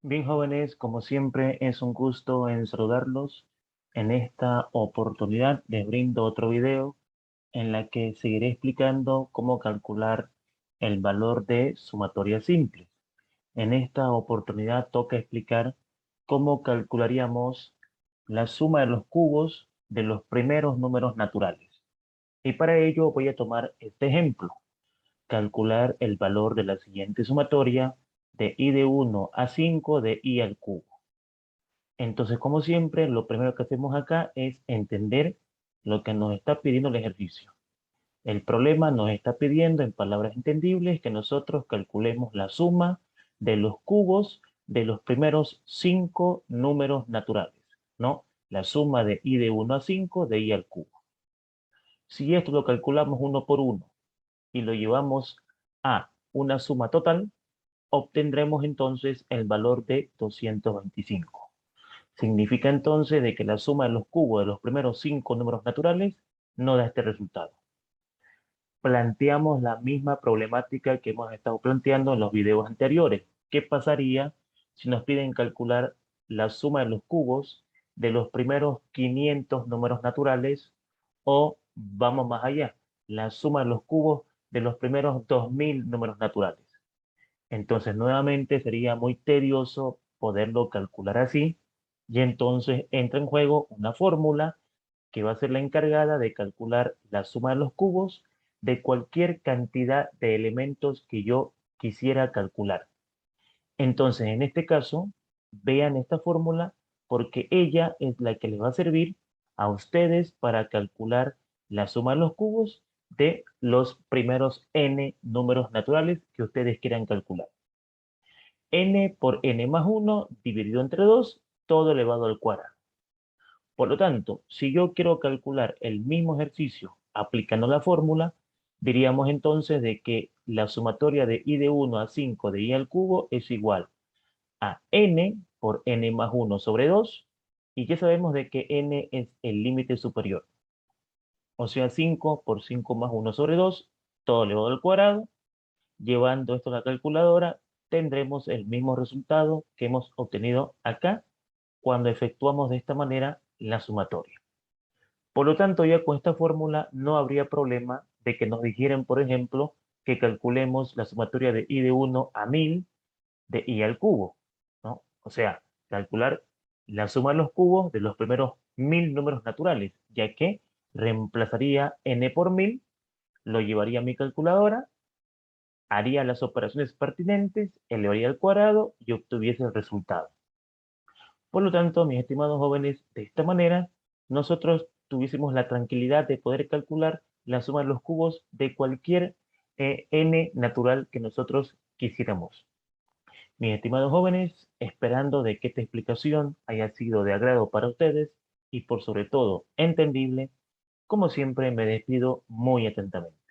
Bien, jóvenes, como siempre es un gusto en saludarlos. En esta oportunidad les brindo otro video en la que seguiré explicando cómo calcular el valor de sumatoria simple. En esta oportunidad toca explicar cómo calcularíamos la suma de los cubos de los primeros números naturales. Y para ello voy a tomar este ejemplo: calcular el valor de la siguiente sumatoria de i de 1 a 5 de i al cubo. Entonces, como siempre, lo primero que hacemos acá es entender lo que nos está pidiendo el ejercicio. El problema nos está pidiendo, en palabras entendibles, que nosotros calculemos la suma de los cubos de los primeros 5 números naturales, ¿no? La suma de i de 1 a 5 de i al cubo. Si esto lo calculamos uno por uno y lo llevamos a una suma total, obtendremos entonces el valor de 225. Significa entonces de que la suma de los cubos de los primeros 5 números naturales no da este resultado. Planteamos la misma problemática que hemos estado planteando en los videos anteriores. ¿Qué pasaría si nos piden calcular la suma de los cubos de los primeros 500 números naturales, o vamos más allá, la suma de los cubos de los primeros 2000 números naturales? Entonces, nuevamente sería muy tedioso poderlo calcular así, y entonces entra en juego una fórmula que va a ser la encargada de calcular la suma de los cubos de cualquier cantidad de elementos que yo quisiera calcular. Entonces, en este caso, vean esta fórmula porque ella es la que les va a servir a ustedes para calcular la suma de los cubos de los primeros n números naturales que ustedes quieran calcular. N por n más 1 dividido entre 2, todo elevado al cuadrado. Por lo tanto, si yo quiero calcular el mismo ejercicio aplicando la fórmula, diríamos entonces de que la sumatoria de i de 1 a 5 de i al cubo es igual a n por n más 1 sobre 2, y ya sabemos de que n es el límite superior. O sea, 5 por 5 más 1 sobre 2, todo elevado al cuadrado. Llevando esto a la calculadora, tendremos el mismo resultado que hemos obtenido acá cuando efectuamos de esta manera la sumatoria. Por lo tanto, ya con esta fórmula no habría problema de que nos dijeran, por ejemplo, que calculemos la sumatoria de i de 1 a 1000 de i al cubo, ¿no? O sea, calcular la suma de los cubos de los primeros 1000 números naturales, ya que reemplazaría n por 1000, lo llevaría a mi calculadora, haría las operaciones pertinentes, elevaría al cuadrado y obtuviese el resultado. Por lo tanto, mis estimados jóvenes, de esta manera, nosotros tuviésemos la tranquilidad de poder calcular la suma de los cubos de cualquier n natural que nosotros quisiéramos. Mis estimados jóvenes, esperando de que esta explicación haya sido de agrado para ustedes y por sobre todo entendible, como siempre me despido muy atentamente.